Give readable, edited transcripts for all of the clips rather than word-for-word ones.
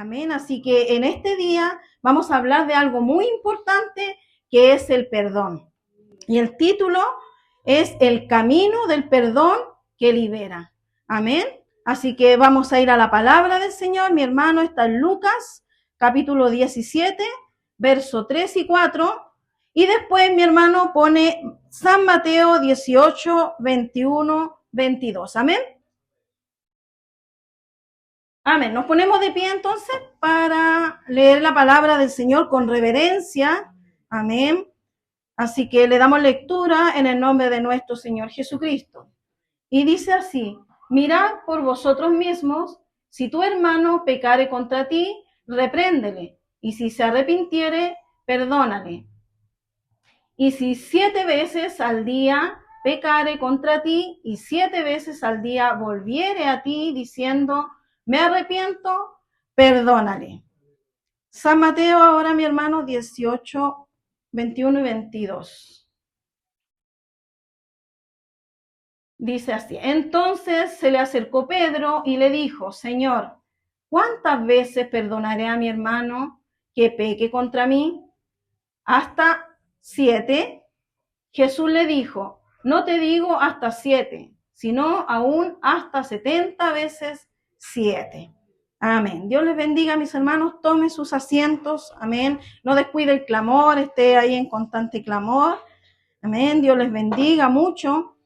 Amén. Así que en este día vamos a hablar de algo muy importante que es el perdón. Y el título es El camino del perdón que libera. Amén. Así que vamos a ir a la palabra del Señor. Mi hermano está en Lucas, capítulo 17, verso 3 y 4. Y después mi hermano pone San Mateo 18, 21, 22. Amén. Amén. Nos ponemos de pie entonces para leer la palabra del Señor con reverencia. Amén. Así que le damos lectura en el nombre de nuestro Señor Jesucristo. Y dice así: mirad por vosotros mismos, si tu hermano pecare contra ti, repréndele, y si se arrepintiere, perdónale. Y si 7 veces al día pecare contra ti, y 7 veces al día volviere a ti diciendo, me arrepiento, perdónale. San Mateo ahora, mi hermano, 18, 21 y 22. Dice así: entonces se le acercó Pedro y le dijo, Señor, ¿cuántas veces perdonaré a mi hermano que peque contra mí? ¿Hasta 7? Jesús le dijo, no te digo hasta 7, sino aún hasta 70 veces 7. Amén. Dios les bendiga, mis hermanos. Tomen sus asientos. Amén. No descuide el clamor, esté ahí en constante clamor. Amén. Dios les bendiga mucho.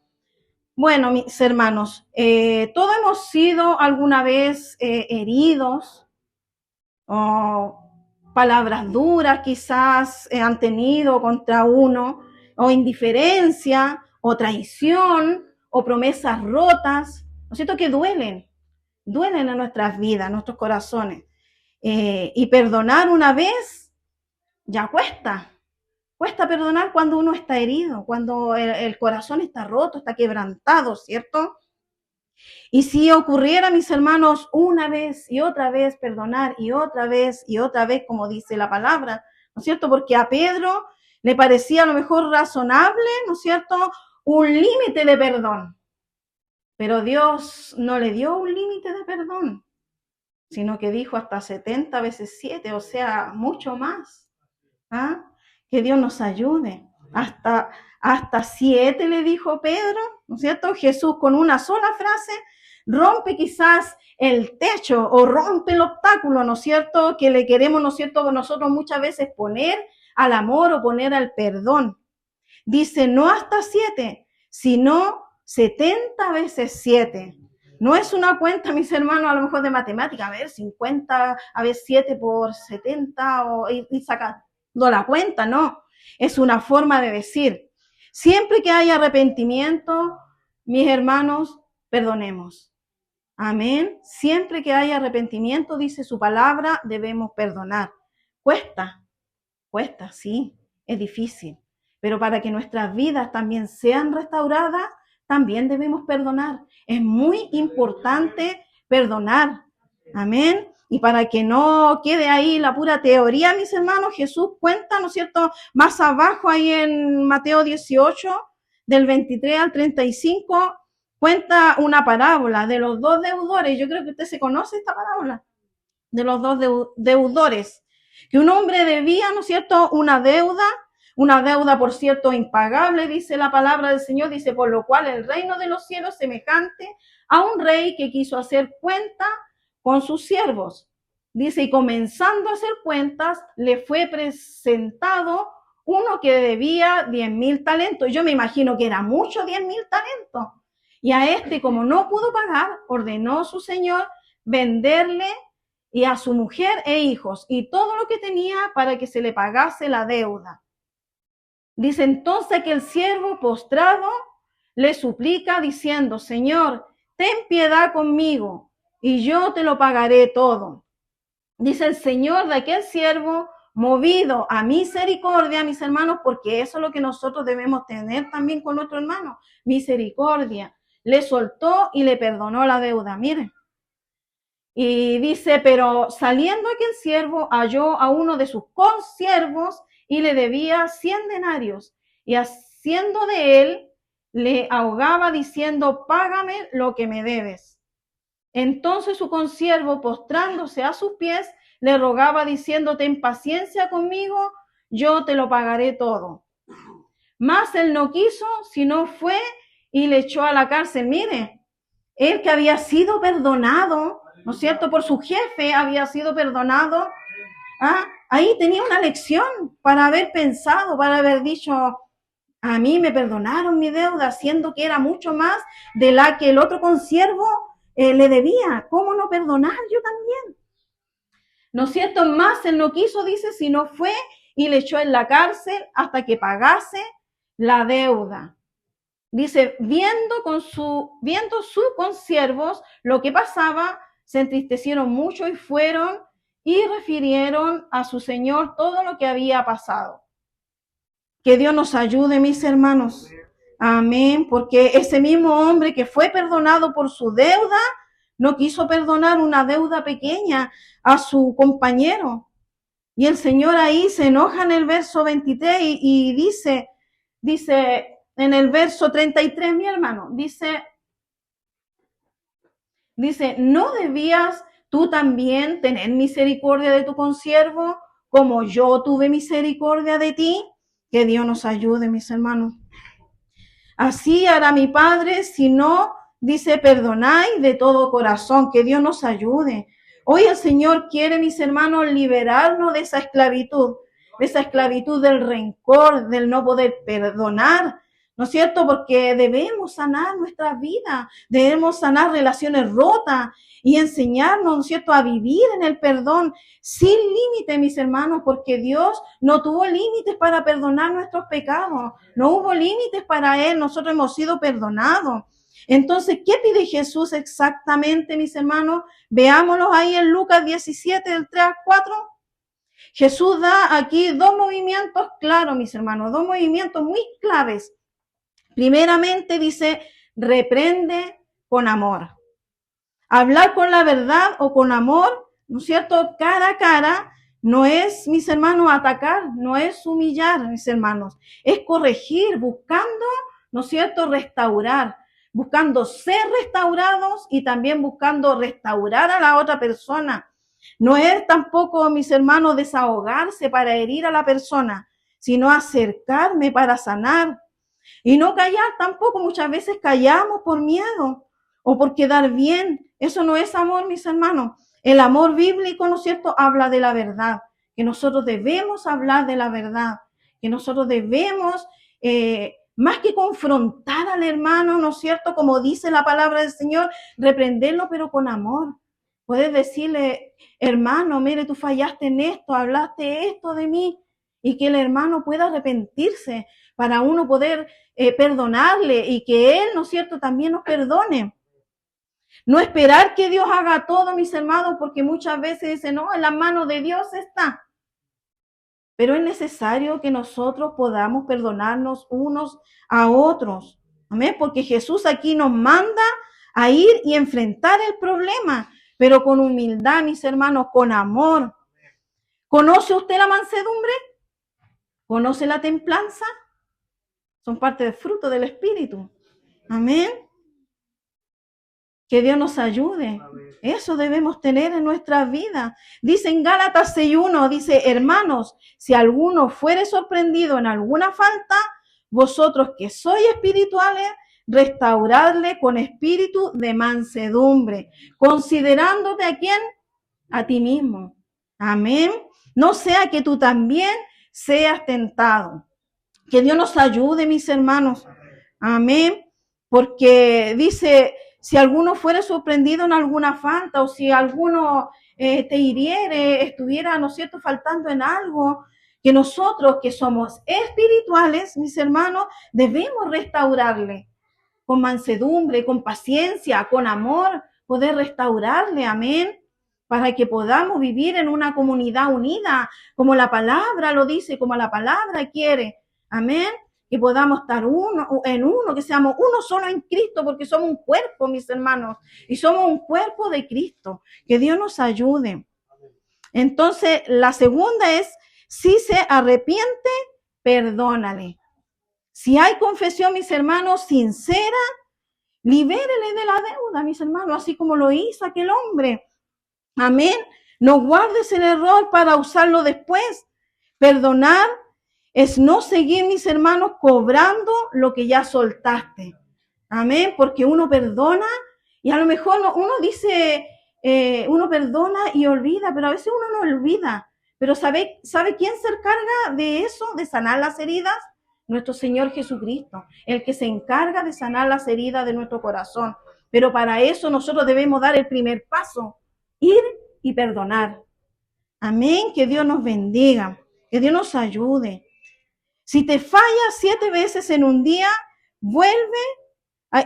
Bueno, mis hermanos, todos hemos sido alguna vez heridos, o palabras duras quizás han tenido contra uno, o indiferencia, o traición, o promesas rotas, ¿no es cierto? Que duelen en nuestras vidas, en nuestros corazones. Y perdonar una vez ya cuesta perdonar cuando uno está herido, cuando el corazón está roto, está quebrantado, ¿cierto? Y si ocurriera, mis hermanos, una vez y otra vez perdonar, y otra vez, como dice la palabra, ¿no es cierto? Porque a Pedro le parecía a lo mejor razonable, ¿no es cierto?, un límite de perdón. Pero Dios no le dio un límite de perdón, sino que dijo hasta 70 veces 7, o sea, mucho más. ¿Ah? Que Dios nos ayude. Hasta 7 le dijo Pedro, ¿no es cierto? Jesús con una sola frase rompe quizás el techo o rompe el obstáculo, ¿no es cierto? Que le queremos, ¿no es cierto?, nosotros muchas veces poner al amor o poner al perdón. Dice, no hasta 7, sino 70 veces 7. No es una cuenta, mis hermanos, a lo mejor de matemática, a ver, 50, a ver, 7 por 70, y sacando la cuenta, no. Es una forma de decir, siempre que haya arrepentimiento, mis hermanos, perdonemos. Amén. Siempre que haya arrepentimiento, dice su palabra, debemos perdonar. Cuesta, sí, es difícil. Pero para que nuestras vidas también sean restauradas, también debemos perdonar. Es muy importante perdonar. Amén. Y para que no quede ahí la pura teoría, mis hermanos, Jesús cuenta, ¿no es cierto?, más abajo ahí en Mateo 18, del 23 al 35, cuenta una parábola de los 2 deudores. Yo creo que usted se conoce esta parábola, de los 2 deudores. Que un hombre debía, ¿no es cierto?, una deuda, por cierto, impagable, dice la palabra del Señor, dice, por lo cual el reino de los cielos es semejante a un rey que quiso hacer cuenta con sus siervos. Dice, y comenzando a hacer cuentas, le fue presentado uno que debía 10,000 talentos. Yo me imagino que era mucho 10,000 talentos. Y a este, como no pudo pagar, ordenó su señor venderle y a su mujer e hijos y todo lo que tenía para que se le pagase la deuda. Dice entonces que el siervo postrado le suplica diciendo, Señor, ten piedad conmigo y yo te lo pagaré todo. Dice el Señor de aquel siervo, movido a misericordia, mis hermanos, porque eso es lo que nosotros debemos tener también con nuestro hermano, misericordia. Le soltó y le perdonó la deuda. Miren. Y dice, pero saliendo aquel siervo halló a uno de sus consiervos y le debía 100 denarios. Y haciendo de él, le ahogaba diciendo, págame lo que me debes. Entonces su consiervo, postrándose a sus pies, le rogaba diciendo, ten paciencia conmigo, yo te lo pagaré todo. Mas él no quiso, sino fue y le echó a la cárcel. Mire, él que había sido perdonado, ¿no es cierto? Por su jefe había sido perdonado. Ahí tenía una lección para haber pensado, para haber dicho, a mí me perdonaron mi deuda, siendo que era mucho más de la que el otro consiervo le debía. ¿Cómo no perdonar yo también? ¿No es cierto? Más él no quiso, dice, sino fue y le echó en la cárcel hasta que pagase la deuda. Dice, viendo sus consiervos lo que pasaba, se entristecieron mucho y fueron y refirieron a su señor todo lo que había pasado. Que Dios nos ayude, mis hermanos. Amén, porque ese mismo hombre que fue perdonado por su deuda, no quiso perdonar una deuda pequeña a su compañero. Y el Señor ahí se enoja en el verso 23 y dice en el verso 33, mi hermano, dice, ¿no debías tú también tener misericordia de tu consiervo como yo tuve misericordia de ti? Que Dios nos ayude, mis hermanos. Así hará mi Padre si no, dice, perdonáis de todo corazón. Que Dios nos ayude. Hoy el Señor quiere, mis hermanos, liberarnos de esa esclavitud del rencor, del no poder perdonar, ¿no es cierto? Porque debemos sanar nuestras vidas, debemos sanar relaciones rotas y enseñarnos, ¿no es cierto?, a vivir en el perdón sin límite, mis hermanos, porque Dios no tuvo límites para perdonar nuestros pecados, no hubo límites para Él, nosotros hemos sido perdonados. Entonces, ¿qué pide Jesús exactamente, mis hermanos? Veámoslo ahí en Lucas 17, del 3 al 4. Jesús da aquí dos movimientos claros, mis hermanos, dos movimientos muy claves. Primeramente dice, reprende con amor. Hablar con la verdad o con amor, ¿no es cierto? Cara a cara, no es, mis hermanos, atacar, no es humillar, mis hermanos, es corregir, buscando, ¿no es cierto?, restaurar, buscando ser restaurados y también buscando restaurar a la otra persona. No es tampoco, mis hermanos, desahogarse para herir a la persona, sino acercarme para sanar. Y no callar tampoco, muchas veces callamos por miedo o por quedar bien. Eso no es amor, mis hermanos. El amor bíblico, ¿no es cierto?, habla de la verdad, que nosotros debemos hablar de la verdad, que nosotros debemos, más que confrontar al hermano, ¿no es cierto?, como dice la palabra del Señor, reprenderlo, pero con amor. Puedes decirle, hermano, mire, tú fallaste en esto, hablaste esto de mí, y que el hermano pueda arrepentirse para uno poder perdonarle y que Él, ¿no es cierto?, también nos perdone. No esperar que Dios haga todo, mis hermanos, porque muchas veces dicen, no, en las manos de Dios está. Pero es necesario que nosotros podamos perdonarnos unos a otros. Amén, porque Jesús aquí nos manda a ir y enfrentar el problema, pero con humildad, mis hermanos, con amor. ¿Conoce usted la mansedumbre? ¿Conoce la templanza? Son parte del fruto del Espíritu. Amén. Que Dios nos ayude. Eso debemos tener en nuestras vidas. Dice en Gálatas 6:1, dice, hermanos, si alguno fuere sorprendido en alguna falta, vosotros que sois espirituales, restauradle con espíritu de mansedumbre, considerándote ¿a quién? A ti mismo. Amén. No sea que tú también seas tentado. Que Dios nos ayude, mis hermanos. Amén. Porque dice, si alguno fuera sorprendido en alguna falta o si alguno te hiriere, estuviera, ¿no es cierto?, faltando en algo, que nosotros que somos espirituales, mis hermanos, debemos restaurarle con mansedumbre, con paciencia, con amor, poder restaurarle. Amén. Para que podamos vivir en una comunidad unida, como la palabra lo dice, como la palabra quiere. Amén. Que podamos estar en uno, que seamos uno solo en Cristo, porque somos un cuerpo, mis hermanos, y somos un cuerpo de Cristo. Que Dios nos ayude. Entonces, la segunda es, si se arrepiente, perdónale. Si hay confesión, mis hermanos, sincera, libérele de la deuda, mis hermanos, así como lo hizo aquel hombre. Amén. No guardes el error para usarlo después. Perdonar es no seguir, mis hermanos, cobrando lo que ya soltaste. Amén, porque uno perdona y a lo mejor uno dice, uno perdona y olvida, pero a veces uno no olvida. Pero ¿sabe quién se encarga de eso, de sanar las heridas? Nuestro Señor Jesucristo, el que se encarga de sanar las heridas de nuestro corazón. Pero para eso nosotros debemos dar el primer paso, ir y perdonar. Amén, que Dios nos bendiga, que Dios nos ayude. Si te fallas 7 veces en un día, vuelve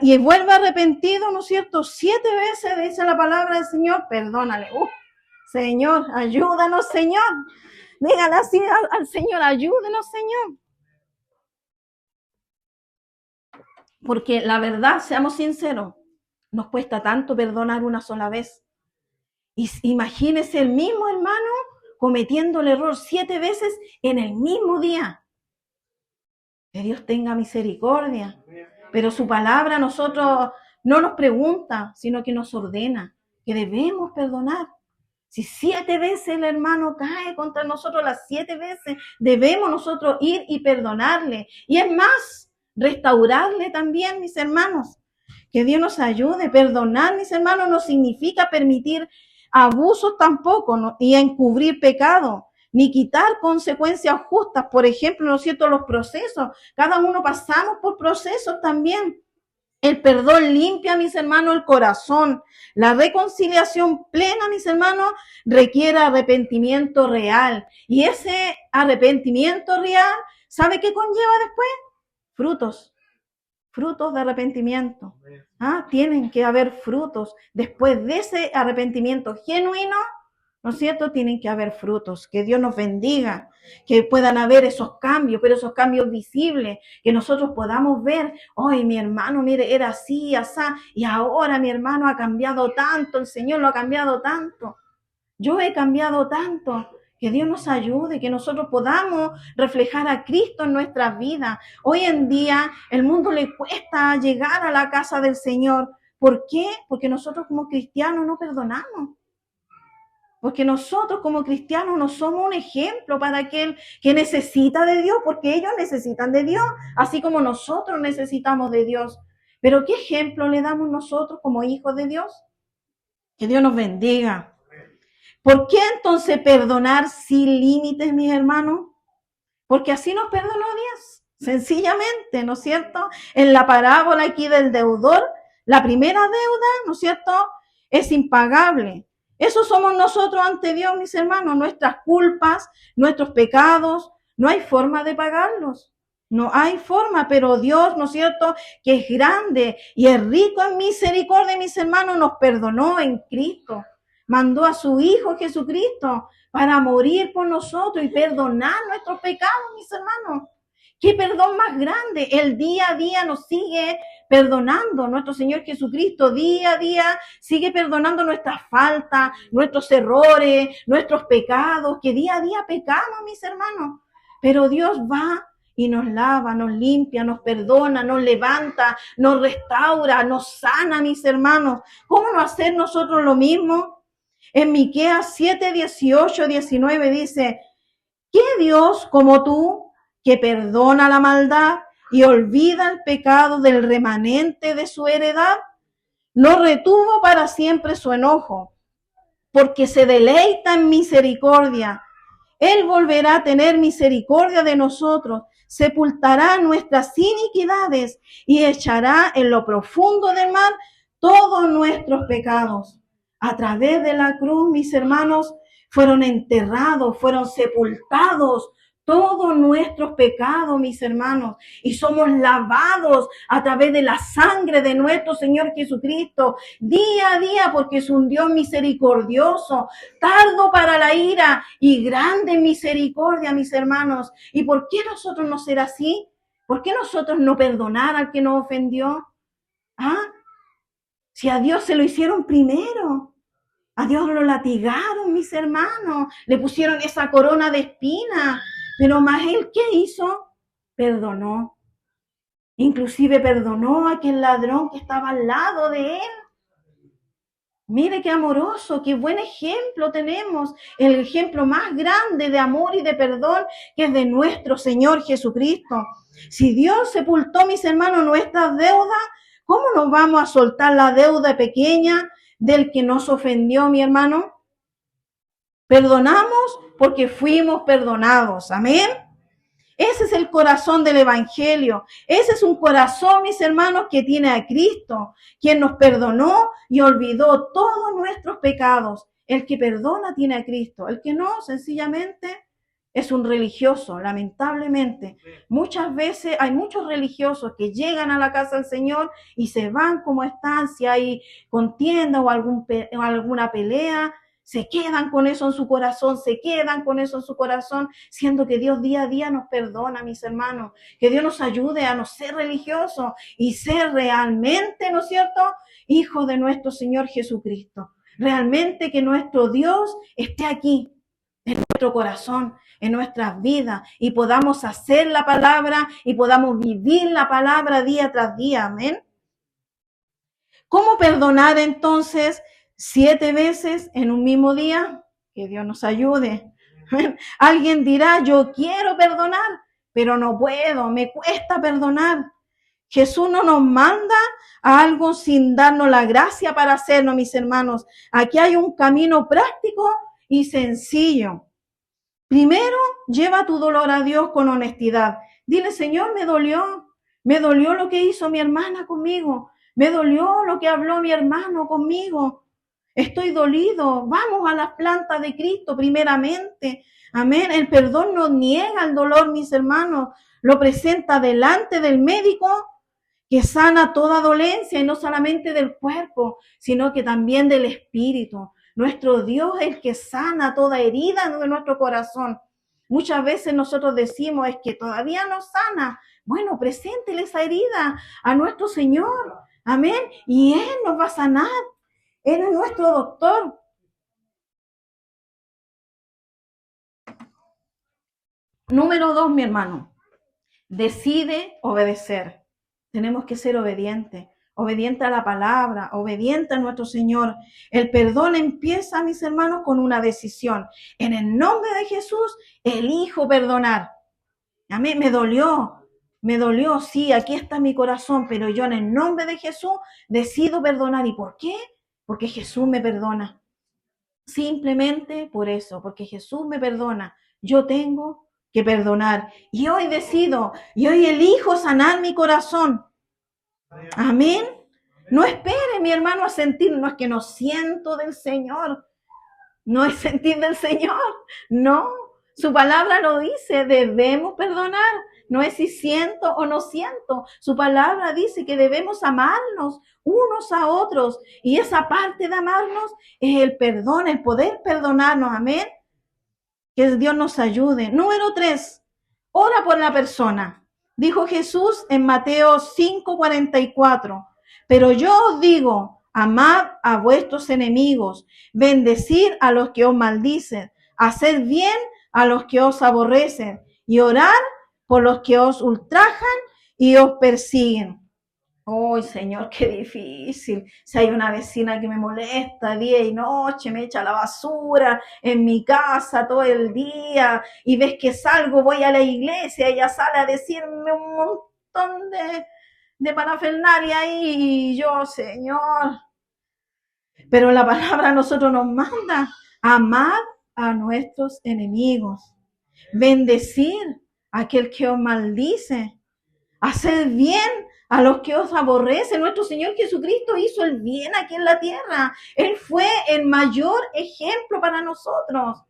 y vuelve arrepentido, ¿no es cierto? 7 veces dice la palabra del Señor, perdónale. Señor, ayúdanos, Señor. Dígale así al Señor, ayúdenos, Señor. Porque la verdad, seamos sinceros, nos cuesta tanto perdonar una sola vez. Y imagínese el mismo hermano cometiendo el error 7 veces en el mismo día. Que Dios tenga misericordia. Pero su palabra a nosotros no nos pregunta, sino que nos ordena que debemos perdonar. Si 7 veces el hermano cae contra nosotros, las 7 veces debemos nosotros ir y perdonarle. Y es más, restaurarle también, mis hermanos. Que Dios nos ayude. Perdonar, mis hermanos, no significa permitir abusos tampoco, ¿no? Y encubrir pecado, ni quitar consecuencias justas. Por ejemplo, ¿no es cierto? Los procesos. Cada uno pasamos por procesos también. El perdón limpia, mis hermanos, el corazón. La reconciliación plena, mis hermanos, requiere arrepentimiento real. Y ese arrepentimiento real, ¿sabe qué conlleva después? Frutos. Frutos de arrepentimiento. Tienen que haber frutos. Después de ese arrepentimiento genuino, ¿no es cierto? Tienen que haber frutos. Que Dios nos bendiga, que puedan haber esos cambios, pero esos cambios visibles, que nosotros podamos ver, hoy mi hermano, mire, era así, así, y ahora mi hermano ha cambiado tanto, el Señor lo ha cambiado tanto. Yo he cambiado tanto. Que Dios nos ayude, que nosotros podamos reflejar a Cristo en nuestras vidas. Hoy en día el mundo le cuesta llegar a la casa del Señor. ¿Por qué? Porque nosotros como cristianos no perdonamos. Porque nosotros como cristianos no somos un ejemplo para aquel que necesita de Dios, porque ellos necesitan de Dios, así como nosotros necesitamos de Dios. Pero ¿qué ejemplo le damos nosotros como hijos de Dios? Que Dios nos bendiga. ¿Por qué entonces perdonar sin límites, mis hermanos? Porque así nos perdonó Dios, sencillamente, ¿no es cierto? En la parábola aquí del deudor, la primera deuda, ¿no es cierto?, es impagable. Eso somos nosotros ante Dios, mis hermanos, nuestras culpas, nuestros pecados, no hay forma de pagarlos. No hay forma, pero Dios, ¿no es cierto?, que es grande y es rico en misericordia, mis hermanos, nos perdonó en Cristo. Mandó a su Hijo Jesucristo para morir por nosotros y perdonar nuestros pecados, mis hermanos. ¿Qué perdón más grande? Él día a día nos sigue perdonando. Nuestro Señor Jesucristo día a día sigue perdonando nuestras faltas, nuestros errores, nuestros pecados, que día a día pecamos, mis hermanos. Pero Dios va y nos lava, nos limpia, nos perdona, nos levanta, nos restaura, nos sana, mis hermanos. ¿Cómo no hacer nosotros lo mismo? En Miqueas 7, 18, 19 dice, ¿qué Dios como tú que perdona la maldad y olvida el pecado del remanente de su heredad? No retuvo para siempre su enojo, porque se deleita en misericordia. Él volverá a tener misericordia de nosotros, sepultará nuestras iniquidades y echará en lo profundo del mar todos nuestros pecados. A través de la cruz, mis hermanos, fueron enterrados, fueron sepultados todos nuestros pecados, mis hermanos, y somos lavados a través de la sangre de nuestro Señor Jesucristo, día a día, porque es un Dios misericordioso, tardo para la ira y grande en misericordia, mis hermanos. ¿Y por qué nosotros no ser así? ¿Por qué nosotros no perdonar al que nos ofendió? Si a Dios se lo hicieron primero, a Dios lo latigaron, mis hermanos, le pusieron esa corona de espinas, pero más Él, ¿qué hizo? Perdonó. Inclusive perdonó a aquel ladrón que estaba al lado de Él. Mire qué amoroso, qué buen ejemplo tenemos, el ejemplo más grande de amor y de perdón que es de nuestro Señor Jesucristo. Si Dios sepultó, mis hermanos, nuestras deudas, ¿cómo nos vamos a soltar la deuda pequeña del que nos ofendió, mi hermano? Perdonamos porque fuimos perdonados. Amén. Ese es el corazón del Evangelio. Ese es un corazón, mis hermanos, que tiene a Cristo, quien nos perdonó y olvidó todos nuestros pecados. El que perdona tiene a Cristo. El que no, sencillamente, es un religioso, lamentablemente. Muchas veces hay muchos religiosos que llegan a la casa del Señor y se van como están, si hay contienda o alguna pelea, se quedan con eso en su corazón, se quedan con eso en su corazón, siendo que Dios día a día nos perdona, mis hermanos. Que Dios nos ayude a no ser religiosos y ser realmente, ¿no es cierto?, hijos de nuestro Señor Jesucristo. Realmente que nuestro Dios esté aquí, en nuestro corazón, en nuestras vidas, y podamos hacer la palabra y podamos vivir la palabra día tras día. Amén. ¿Cómo perdonar entonces 7 veces en un mismo día? Que Dios nos ayude. Alguien dirá, yo quiero perdonar, pero no puedo, me cuesta perdonar. Jesús no nos manda a algo sin darnos la gracia para hacerlo, mis hermanos. Aquí hay un camino práctico y sencillo. Primero, lleva tu dolor a Dios con honestidad. Dile, Señor, me dolió lo que hizo mi hermana conmigo, me dolió lo que habló mi hermano conmigo. Estoy dolido. Vamos a las plantas de Cristo primeramente. Amén. El perdón no niega el dolor, mis hermanos. Lo presenta delante del médico que sana toda dolencia y no solamente del cuerpo, sino que también del espíritu. Nuestro Dios es el que sana toda herida de nuestro corazón. Muchas veces nosotros decimos, es que todavía no sana. Bueno, preséntele esa herida a nuestro Señor. Amén. Y Él nos va a sanar. Él es nuestro doctor. Número 2, mi hermano. Decide obedecer. Tenemos que ser obedientes. Obediente a la palabra, obediente a nuestro Señor. El perdón empieza, mis hermanos, con una decisión. En el nombre de Jesús, elijo perdonar. A mí me dolió, sí, aquí está mi corazón, pero yo en el nombre de Jesús decido perdonar. ¿Y por qué? Porque Jesús me perdona. Simplemente por eso, porque Jesús me perdona. Yo tengo que perdonar. Y hoy decido, y hoy elijo sanar mi corazón. Amén. No espere, mi hermano, a sentir, no es que no siento del Señor, no es sentir del Señor, no. Su palabra lo dice, debemos perdonar. No es si siento o no siento. Su palabra dice que debemos amarnos unos a otros. Y esa parte de amarnos es el perdón, el poder perdonarnos. Amén. Que Dios nos ayude. Número 3, ora por la persona. Dijo Jesús en Mateo 5:44. Pero yo os digo, amad a vuestros enemigos, bendecid a los que os maldicen, haced bien a los que os aborrecen y orad por los que os ultrajan y os persiguen. ¡Ay, Señor, qué difícil! Si hay una vecina que me molesta día y noche, me echa la basura en mi casa todo el día y ves que salgo, voy a la iglesia, ella sale a decirme un montón de parafernalia ahí y yo, Señor. Pero la palabra a nosotros nos manda amar a nuestros enemigos, bendecir a aquel que os maldice, hacer bien a los que os aborrecen. Nuestro Señor Jesucristo hizo el bien aquí en la tierra. Él fue el mayor ejemplo para nosotros.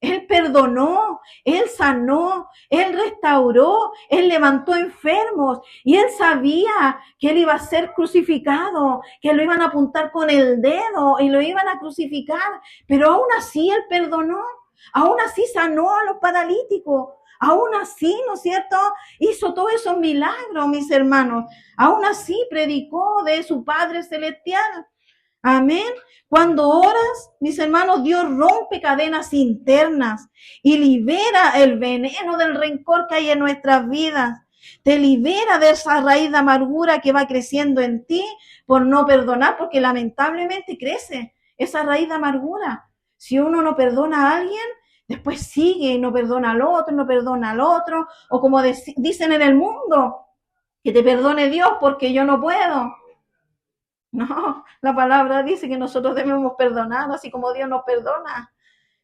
Él perdonó, Él sanó, Él restauró, Él levantó enfermos y Él sabía que Él iba a ser crucificado, que lo iban a apuntar con el dedo y lo iban a crucificar, pero aún así Él perdonó, aún así sanó a los paralíticos, aún así, ¿no es cierto?, hizo todos esos milagros, mis hermanos, aún así predicó de su Padre Celestial. Amén. Cuando oras, mis hermanos, Dios rompe cadenas internas y libera el veneno del rencor que hay en nuestras vidas. Te libera de esa raíz de amargura que va creciendo en ti por no perdonar, porque lamentablemente crece. esa raíz de amargura. Si uno no perdona a alguien, después sigue y no perdona al otro, no perdona al otro, o como dicen en el mundo, que te perdone Dios porque yo no puedo. No, la palabra dice que nosotros debemos perdonar, así como Dios nos perdona.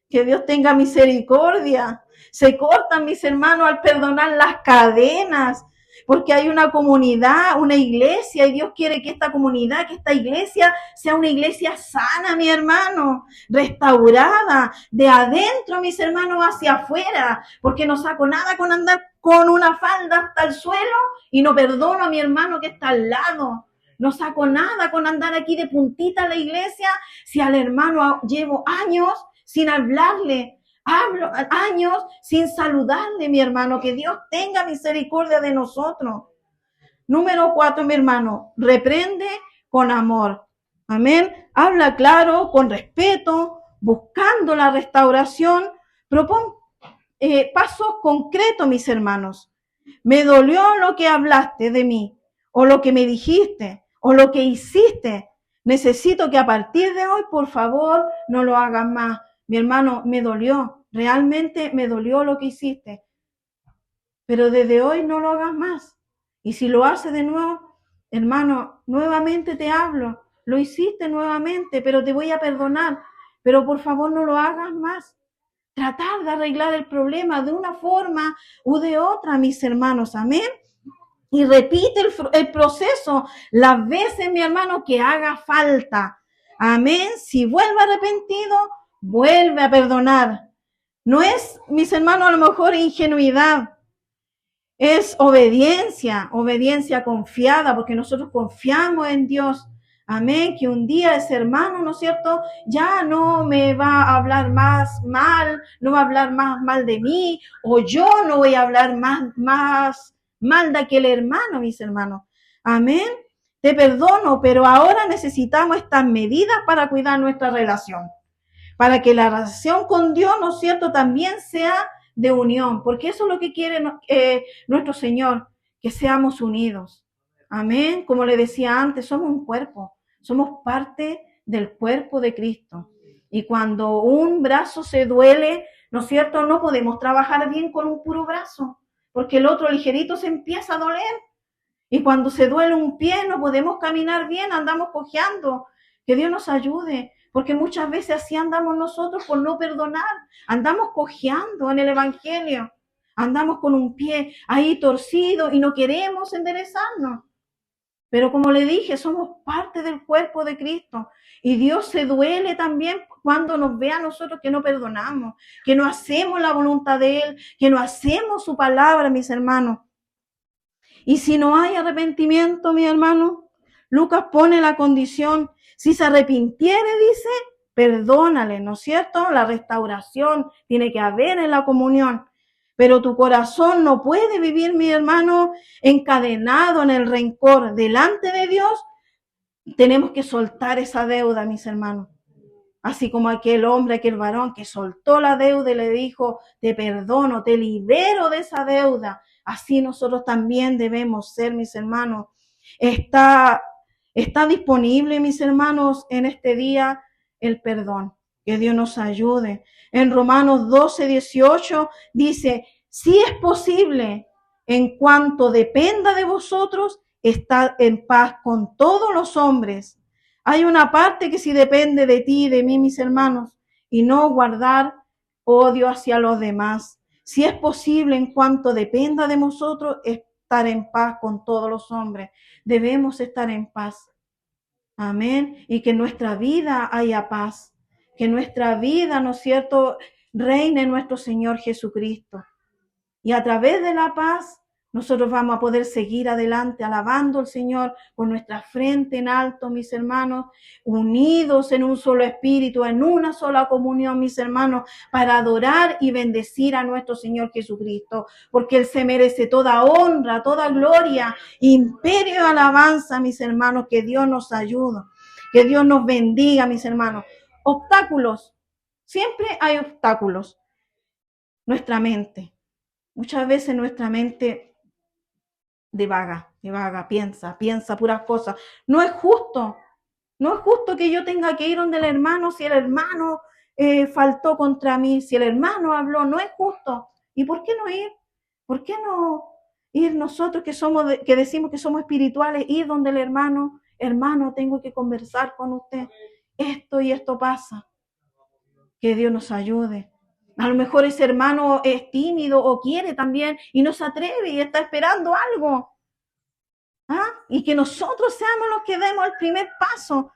Que Dios tenga misericordia. Se cortan, mis hermanos, al perdonar las cadenas, porque hay una comunidad, una iglesia, y Dios quiere que esta comunidad, que esta iglesia sea una iglesia sana, mi hermano, restaurada, de adentro, mis hermanos, hacia afuera, porque no saco nada con andar con una falda hasta el suelo y no perdono a mi hermano que está al lado. No saco nada con andar aquí de puntita a la iglesia si al hermano llevo años sin hablarle, hablo años sin saludarle, mi hermano. Que Dios tenga misericordia de nosotros. Número 4, mi hermano, reprende con amor. Amén. Habla claro, con respeto, buscando la restauración. Propon pasos concretos, mis hermanos. Me dolió lo que hablaste de mí, o lo que me dijiste, o lo que hiciste. Necesito que a partir de hoy, por favor, no lo hagas más. Mi hermano, me dolió, realmente me dolió lo que hiciste, pero desde hoy no lo hagas más. Y si lo haces de nuevo, hermano, nuevamente te hablo, lo hiciste nuevamente, pero te voy a perdonar, pero por favor no lo hagas más. Tratar de arreglar el problema de una forma u de otra, mis hermanos, amén. Y repite el proceso las veces, mi hermano, que haga falta. Amén. Si vuelve arrepentido, vuelve a perdonar. No es, mis hermanos, a lo mejor ingenuidad. Es obediencia, obediencia confiada, porque nosotros confiamos en Dios. Amén, que un día ese hermano, ¿no es cierto?, ya no me va a hablar más mal, no va a hablar más mal de mí, o yo no voy a hablar más mal de aquel hermano, mis hermanos. Amén, te perdono, pero ahora necesitamos estas medidas para cuidar nuestra relación, para que la relación con Dios, ¿no es cierto?, también sea de unión, porque eso es lo que quiere nuestro Señor, que seamos unidos. Amén. Como le decía antes, somos un cuerpo, somos parte del cuerpo de Cristo. Y cuando un brazo se duele, ¿no es cierto?, no podemos trabajar bien con un puro brazo, porque el otro ligerito se empieza a doler. Y cuando se duele un pie, no podemos caminar bien, andamos cojeando. Que Dios nos ayude, porque muchas veces así andamos nosotros por no perdonar. Andamos cojeando en el Evangelio. Andamos con un pie ahí torcido y no queremos enderezarnos. Pero como le dije, somos parte del cuerpo de Cristo. Y Dios se duele también cuando nos ve a nosotros que no perdonamos, que no hacemos la voluntad de Él, que no hacemos su palabra, mis hermanos. Y si no hay arrepentimiento, mi hermano, Lucas pone la condición, si se arrepintiere, dice, perdónale, ¿no es cierto? La restauración tiene que haber en la comunión. Pero tu corazón no puede vivir, mi hermano, encadenado en el rencor. Delante de Dios tenemos que soltar esa deuda, mis hermanos. Así como aquel hombre, aquel varón que soltó la deuda y le dijo, te perdono, te libero de esa deuda. Así nosotros también debemos ser, mis hermanos. Está disponible, mis hermanos, en este día el perdón. Que Dios nos ayude. En Romanos 12:18 dice, si es posible, en cuanto dependa de vosotros, estad en paz con todos los hombres. Hay una parte que sí depende de ti y de mí, mis hermanos, y no guardar odio hacia los demás. Si es posible, en cuanto dependa de nosotros, estar en paz con todos los hombres. Debemos estar en paz. Amén. Y que en nuestra vida haya paz. Que en nuestra vida, ¿no es cierto?, reine nuestro Señor Jesucristo. Y a través de la paz, nosotros vamos a poder seguir adelante alabando al Señor con nuestra frente en alto, mis hermanos, unidos en un solo espíritu, en una sola comunión, mis hermanos, para adorar y bendecir a nuestro Señor Jesucristo, porque Él se merece toda honra, toda gloria, imperio y alabanza, mis hermanos. Que Dios nos ayude, que Dios nos bendiga, mis hermanos. Obstáculos, siempre hay obstáculos. Nuestra mente. Muchas veces nuestra mente divaga, piensa puras cosas. No es justo No es justo que yo tenga que ir donde el hermano si el hermano faltó contra mí, si el hermano habló, no es justo. ¿Y por qué no ir? ¿Por qué no ir nosotros que decimos que somos espirituales, ir donde el hermano, hermano, tengo que conversar con usted, esto y esto pasa? Que Dios nos ayude. A lo mejor ese hermano es tímido o quiere también y no se atreve y está esperando algo. ¿Ah? Y que nosotros seamos los que demos el primer paso.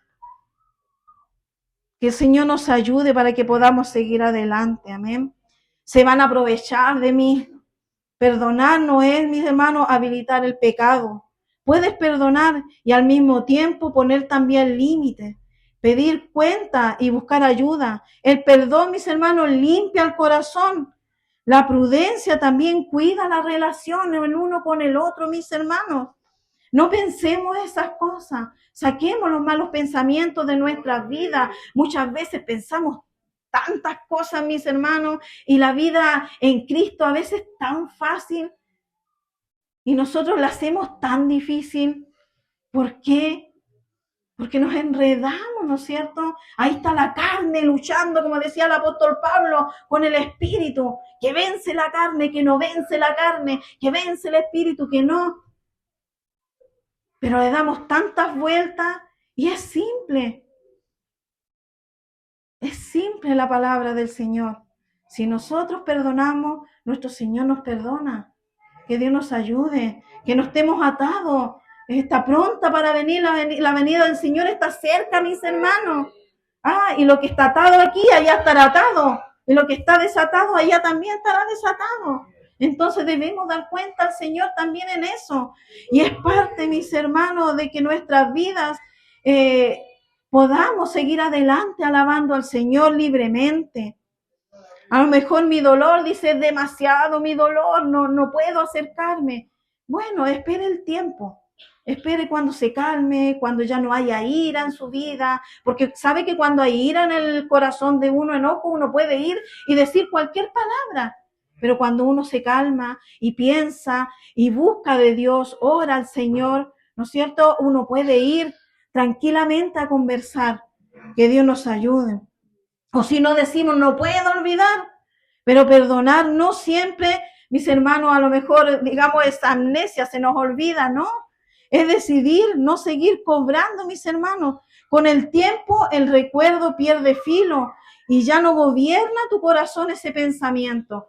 Que el Señor nos ayude para que podamos seguir adelante. Amén. Se van a aprovechar de mí. Perdonar no es, mis hermanos, habilitar el pecado. Puedes perdonar y al mismo tiempo poner también límites, pedir cuenta y buscar ayuda. El perdón, mis hermanos, limpia el corazón. La prudencia también cuida la relación el uno con el otro, mis hermanos. No pensemos esas cosas. Saquemos los malos pensamientos de nuestras vidas. Muchas veces pensamos tantas cosas, mis hermanos, y la vida en Cristo a veces tan fácil y nosotros la hacemos tan difícil. ¿Por qué? Porque nos enredamos, ¿no es cierto? Ahí está la carne luchando, como decía el apóstol Pablo, con el espíritu, que vence la carne, que no vence la carne, que vence el espíritu, que no. Pero le damos tantas vueltas y es simple. Es simple la palabra del Señor. Si nosotros perdonamos, nuestro Señor nos perdona. Que Dios nos ayude, que no estemos atados. Está pronta para venir, la venida del Señor está cerca, mis hermanos. Y lo que está atado aquí, allá estará atado. Y lo que está desatado, allá también estará desatado. Entonces debemos dar cuenta al Señor también en eso. Y es parte, mis hermanos, de que nuestras vidas podamos seguir adelante alabando al Señor libremente. A lo mejor mi dolor, dice, es demasiado mi dolor, no puedo acercarme. Bueno, espere el tiempo. Espere cuando se calme, cuando ya no haya ira en su vida, porque sabe que cuando hay ira en el corazón de uno, enojo, uno puede ir y decir cualquier palabra. Pero cuando uno se calma y piensa y busca de Dios, ora al Señor, ¿no es cierto? Uno puede ir tranquilamente a conversar. Que Dios nos ayude. O si no decimos, no puedo olvidar, pero perdonar no siempre, mis hermanos, a lo mejor, digamos, esa amnesia se nos olvida, ¿no? Es decidir no seguir cobrando, mis hermanos. Con el tiempo el recuerdo pierde filo y ya no gobierna tu corazón ese pensamiento.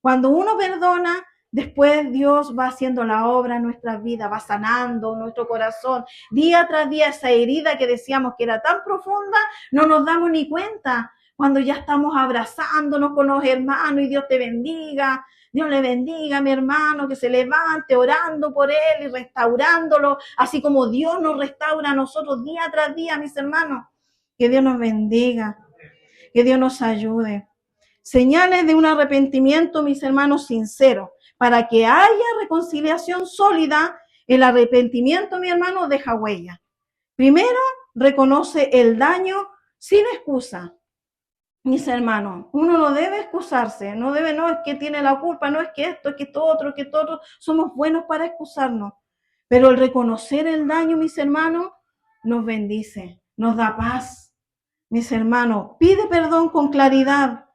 Cuando uno perdona, después Dios va haciendo la obra en nuestras vidas, va sanando nuestro corazón. Día tras día esa herida que decíamos que era tan profunda, no nos damos ni cuenta. Cuando ya estamos abrazándonos con los hermanos y Dios te bendiga, Dios le bendiga a mi hermano, que se levante orando por él y restaurándolo, así como Dios nos restaura a nosotros día tras día, mis hermanos. Que Dios nos bendiga, que Dios nos ayude. Señales de un arrepentimiento, mis hermanos, sincero. Para que haya reconciliación sólida, el arrepentimiento, mi hermano, deja huella. Primero, reconoce el daño sin excusa. Mis hermanos, uno no debe excusarse, no es que tiene la culpa, no es que esto, es que esto otro, somos buenos para excusarnos. Pero el reconocer el daño, mis hermanos, nos bendice, nos da paz. Mis hermanos, pide perdón con claridad,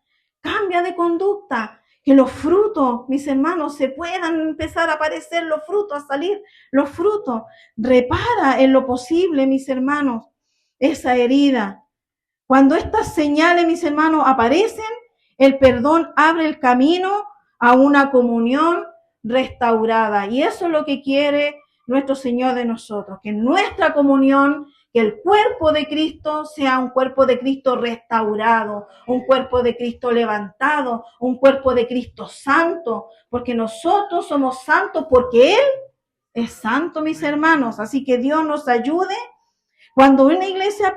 cambia de conducta, que los frutos, mis hermanos, se puedan empezar a aparecer los frutos, a salir los frutos. Repara en lo posible, mis hermanos, esa herida. Cuando estas señales, mis hermanos, aparecen, el perdón abre el camino a una comunión restaurada. Y eso es lo que quiere nuestro Señor de nosotros, que nuestra comunión, que el cuerpo de Cristo sea un cuerpo de Cristo restaurado, un cuerpo de Cristo levantado, un cuerpo de Cristo santo, porque nosotros somos santos porque Él es santo, mis hermanos. Así que Dios nos ayude. Cuando una iglesia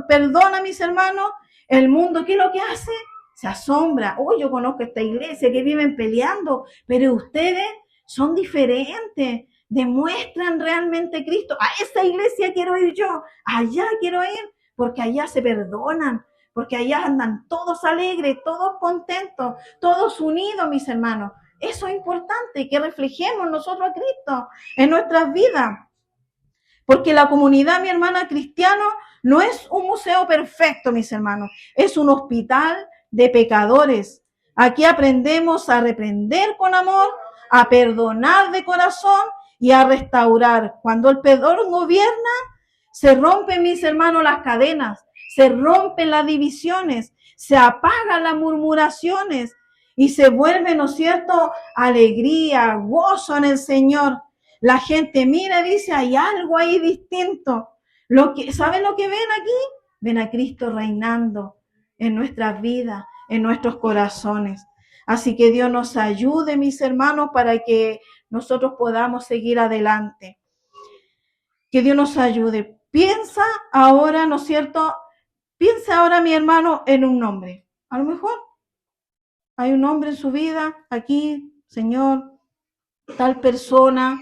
perdona, mis hermanos, el mundo, ¿qué es lo que hace? Se asombra. Yo conozco esta iglesia que viven peleando, pero ustedes son diferentes, demuestran realmente Cristo. A esa iglesia quiero ir yo, allá quiero ir, porque allá se perdonan, porque allá andan todos alegres, todos contentos, todos unidos, mis hermanos. Eso es importante, que reflejemos nosotros a Cristo en nuestras vidas. Porque la comunidad, mi hermana, cristiana, no es un museo perfecto, mis hermanos, es un hospital de pecadores. Aquí aprendemos a reprender con amor, a perdonar de corazón y a restaurar. Cuando el perdón gobierna, se rompen, mis hermanos, las cadenas, se rompen las divisiones, se apagan las murmuraciones y se vuelve, ¿no es cierto?, alegría, gozo en el Señor. La gente mira y dice, hay algo ahí distinto. ¿Saben lo que ven aquí? Ven a Cristo reinando en nuestras vidas, en nuestros corazones. Así que Dios nos ayude, mis hermanos, para que nosotros podamos seguir adelante. Que Dios nos ayude. Piensa ahora, ¿no es cierto? Piensa ahora, mi hermano, en un nombre. A lo mejor hay un hombre en su vida, aquí, Señor, tal persona,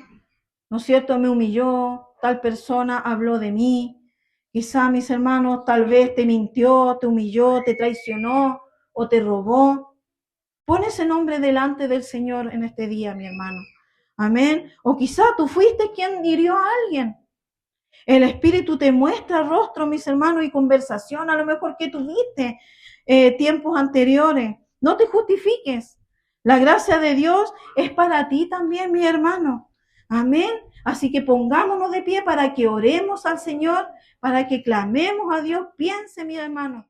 ¿no es cierto?, me humilló, tal persona habló de mí. Quizá, mis hermanos, tal vez te mintió, te humilló, te traicionó o te robó. Pon ese nombre delante del Señor en este día, mi hermano. Amén. O quizá tú fuiste quien hirió a alguien. El Espíritu te muestra rostro, mis hermanos, y conversación, a lo mejor que tuviste tiempos anteriores. No te justifiques. La gracia de Dios es para ti también, mi hermano. Amén. Así que pongámonos de pie para que oremos al Señor, para que clamemos a Dios. Piense, mi hermano.